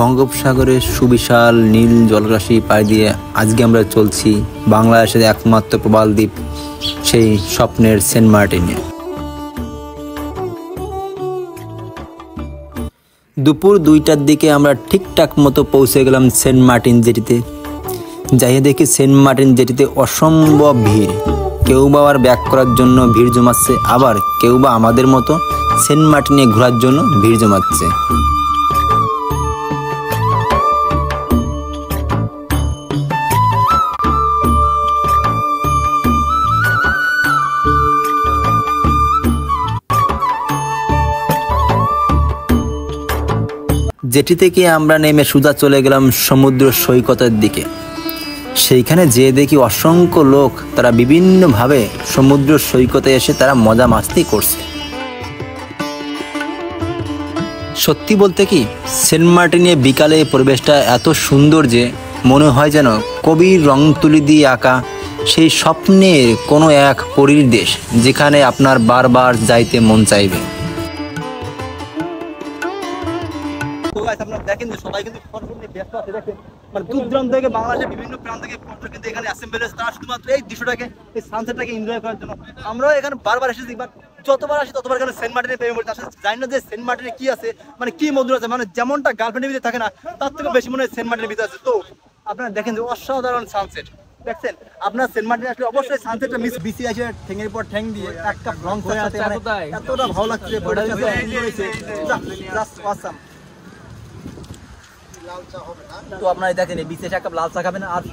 বঙ্গোপসাগরের সুবিশাল নীল জলরাশি পাড়ি দিয়ে আজকে আমরা চলছি বাংলাদেশের একমাত্র প্রবাল দ্বীপ সেই স্বপ্নের সেন্ট মার্টিনে। দুপুর 2টার দিকে আমরা ঠিকঠাক মতো পৌঁছে গেলাম সেন্ট মার্টিন জেটিতে। যাইয়ে দেখি সেন্ট মার্টিন জেটিতে অসম্ভব ভিড়। কেউ বা আবার ব্যাক করার জন্য ভিড় জমাচ্ছে, আবার কেউ বা আমাদের মতো সেন্ট মার্টিনে ঘোরার জন্য ভিড় জমাচ্ছে। জেটি থেকে আমরা নেমে সোজা চলে গেলাম সমুদ্র সৈকতের দিকে। সেইখানে যেয়ে দেখি অসংখ্য লোক তারা বিভিন্নভাবে সমুদ্র সৈকতে এসে তারা মজা মাস্তি করছে। সত্যি বলতে কি, সেন্ট মার্টিনে বিকালে পরিবেশটা এত সুন্দর যে মনে হয় যেন কবির রং তুলি দিয়ে আঁকা সেই স্বপ্নের কোনো এক পরীর দেশ, যেখানে আপনার বারবার যাইতে মন চাইবে। আপনারা দেখেন যে সবাই কিন্তু ব্যস্ত আছে। দেখেন মানে দূর দূরান্ত থেকে বাংলাদেশের বিভিন্ন প্রান্ত থেকে পর্যটক কিন্তু এখানে অ্যাসেম্বল হয়েছে, তারা শুধুমাত্র এই দৃশ্যটাকে, এই সানসেটটাকে এনজয় করার জন্য। আমরাও এখানে বারবার এসেছি, বাট যতবার আসি ততবার এখানে সেন্ট মার্টিনে প্রেমে পড়ি। আসলে জানি না যে সেন্ট মার্টিনে কি আছে, মানে কি মধুর আছে, মানে যেমনটা গার্লফ্রেন্ডের ভিতরে থাকে না, তার থেকে বেশি মনে হয় সেন্ট মার্টিনের ভিতরে আছে। তো আপনারা দেখেন যে অসাধারণ সানসেট দেখছেন। আপনার সেন্ট মার্টিনে আসলে অবশ্যই সানসেটটা মিস বিসি আছে ঠ্যাঙের পর ঠ্যাং দিয়ে এক কাপ রং করে আছে, এতটা ভালো লাগছে। Just awesome. তো আপনারা দেখেন এই বিশেষ এক কাপ লাল চা খাবেন আর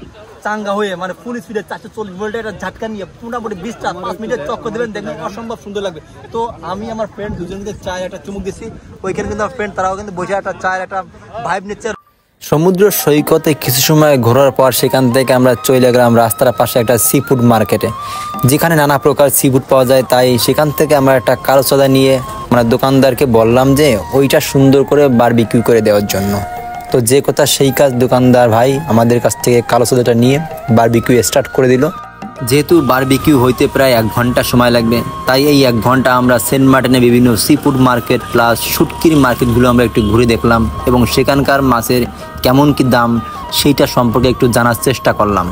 চাঙ্গা হয়ে মানে ফুল স্পিডে 440 ভোল্টের একটা ঝাটকা নিয়ে মোটামুটি 5 মিনিটের চক্কর দেবেন, দেখবেন অসম্ভব সুন্দর লাগবে। তো আমি আমার ফ্রেন্ড দুজনকে চায়ের একটা চুমুক দিচ্ছি, ওইখানে কিন্তু আমার ফ্রেন্ড তারাও কিন্তু বসে একটা চায়ের একটা ভাইব নিচ্ছে। সমুদ্র সৈকতে কিছু সময় ঘোরার পর সেখান থেকে আমরা চলে গেলাম রাস্তার পাশে একটা সি ফুড মার্কেটে, যেখানে নানা প্রকার সি ফুড পাওয়া যায়। তাই সেখান থেকে আমরা একটা কালো সোডা নিয়ে মানে দোকানদারকে বললাম যে ওইটা সুন্দর করে বারবিকিউ করে দেওয়ার জন্য। তো যে কথা সেই কাজ, দোকানদার ভাই আমাদের কাছ থেকে কালো সোডাটা নিয়ে বারবিকিউ স্টার্ট করে দিল। যেহেতু বারবিকিউ হইতে প্রায় 1 ঘন্টা সময় লাগবে, তাই এই 1 ঘন্টা আমরা সেন্ট মার্টিনে বিভিন্ন সি ফুড মার্কেট প্লাস শুটকির মার্কেটগুলো আমরা একটু ঘুরে দেখলাম এবং সেখানকার মাছের কেমন কি দাম সেইটা সম্পর্কে একটু জানার চেষ্টা করলাম।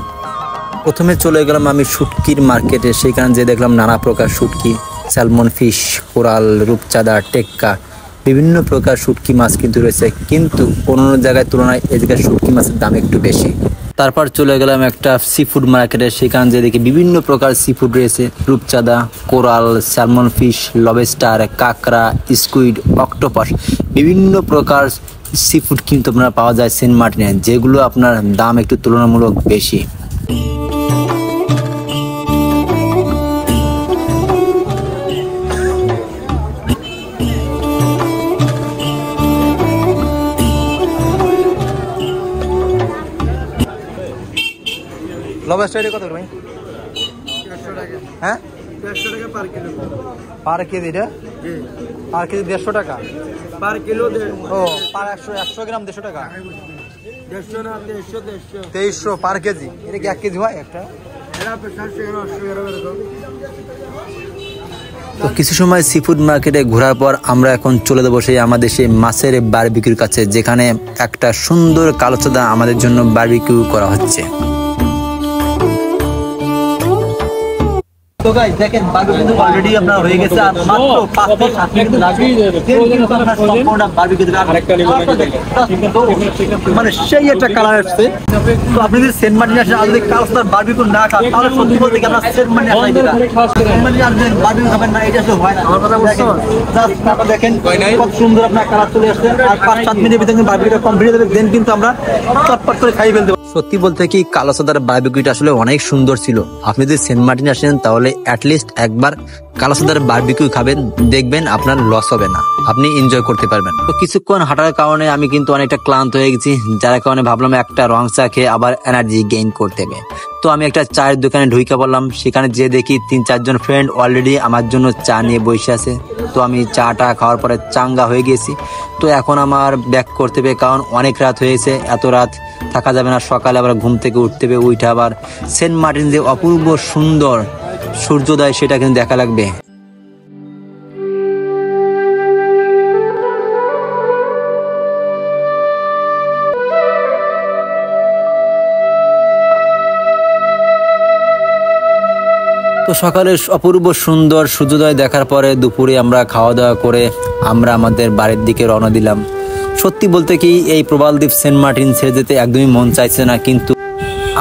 প্রথমে চলে গেলাম আমি শুটকির মার্কেটে। সেখানে যে দেখলাম নানা প্রকার শুটকি, স্যালমন ফিশ, কোরাল, রূপচাঁদা, টেক্কা, বিভিন্ন প্রকার শুটকি মাছ কিন্তু রয়েছে, কিন্তু অন্য জায়গায় তুলনায় এই জায়গায় শুটকি মাছের দাম একটু বেশি। তারপর চলে গেলাম একটা সি ফুড মার্কেটে। সেখানে যে দেখি বিভিন্ন প্রকার সি ফুড রয়েছে, রূপচাঁদা, কোরাল, স্যালমন ফিশ, লবস্টার, কাঁকড়া, স্কুইড, অক্টোপাস, বিভিন্ন প্রকার সি ফুড কিন্তু আপনারা পাওয়া যায় সেন্ট মার্টিনে, যেগুলো আপনার দাম একটু তুলনামূলক বেশি। লবস্টার কত ভাই? 150 টাকা। হ্যাঁ 150 টাকা পার কিলো। পার কেজি? এটা পার কেজি 150 টাকা পার কিলো। ও পার 100 গ্রাম 150 টাকা। 150 না 150 2300 পার কেজি। এটা কি 1 কেজি হয় একটা? এরা 700 গ্রাম 800 গ্রাম এরকম। তো কিছু সময় সি ফুড মার্কেটে ঘোরার পর আমরা এখন চলে যাবো সেই আমাদের সেই মাছের বারবিকিউর কাছে, যেখানে একটা সুন্দর কালো সোডা আমাদের জন্য বারবিকিউ করা হচ্ছে। তো গাইস দেখেন বারবিকিউ অলরেডি আপনার হয়ে গেছে, আর মাত্র 5 থেকে 7 মিনিট লাগবে। সম্পূর্ণ বারবিকিউ মানে সেই একটা কালার আসছে। তো আপনি যদি সেন্ট মার্টিনে আসেন আর যদি কালো সোডার বারবিকিউ না খান, তাহলে সত্যি বলতে কি আপনার সেন্ট মার্টিনে আসাই দিবেন। সেন্ট মার্টিনে আসবেন বারবিকিউ খাবেন না, এটা আসলে হয় না। আমার কথা বুঝছেন? জাস্ট আপনারা দেখেন কত সুন্দর আপনার কালার চলে আসছে, আর 5-7 মিনিটের ভিতরে বারবিকিউটা কমপ্লিট হবে, দেন কিন্তু আমরা চটপট করে খাই ফেলতে। সত্যি বলতে কি কালো সোডার বারবিকিউটা আসলে অনেক সুন্দর ছিল। আপনি যদি সেন্ট মার্টিনে আসেন তাহলে অ্যাটলিস্ট একবার কালো সোডার বারবিকিউ খাবেন, দেখবেন আপনার লস হবে না, আপনি এনজয় করতে পারবেন। তো কিছুক্ষণ হাঁটার কারণে আমি কিন্তু অনেকটা ক্লান্ত হয়ে গেছি, যার কারণে ভাবলাম একটা রং চা খেয়ে আবার এনার্জি গেইন করতে হবে। তো আমি একটা চায়ের দোকানে ঢুকে পড়লাম। সেখানে যে দেখি 3-4 জন ফ্রেন্ড অলরেডি আমার জন্য চা নিয়ে বসে আছে। তো আমি চাটা খাওয়ার পরে চাঙ্গা হয়ে গেছি। তো এখন আমার ব্যাক করতে হবে, কারণ অনেক রাত হয়েছে। এত রাত থাকা যাবে না, সকালে আবার ঘুম থেকে উঠতে হবে, উঠে আবার সেন্ট মার্টিন যে অপূর্ব সুন্দর সূর্যোদয় সেটা কিন্তু দেখা লাগবে। তো সকালের অপূর্ব সুন্দর সূর্যোদয় দেখার পরে দুপুরে আমরা খাওয়া দাওয়া করে আমরা আমাদের বাড়ির দিকে রওনা দিলাম। সত্যি বলতে কি এই প্রবালদ্বীপ সেন্ট মার্টিন ছেড়ে যেতে একদমই মন চাইছে না, কিন্তু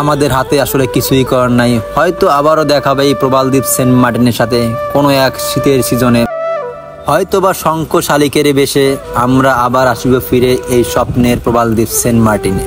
আমাদের হাতে আসলে কিছুই করার নাই। হয়তো আবারও দেখা হবে এই প্রবালদ্বীপ সেন্ট মার্টিনের সাথে কোনো এক শীতের সিজনে, হয়তো বা শঙ্খ শালিকের বেশে আমরা আবার আসবো ফিরে এই স্বপ্নের প্রবালদ্বীপ সেন্ট মার্টিনে।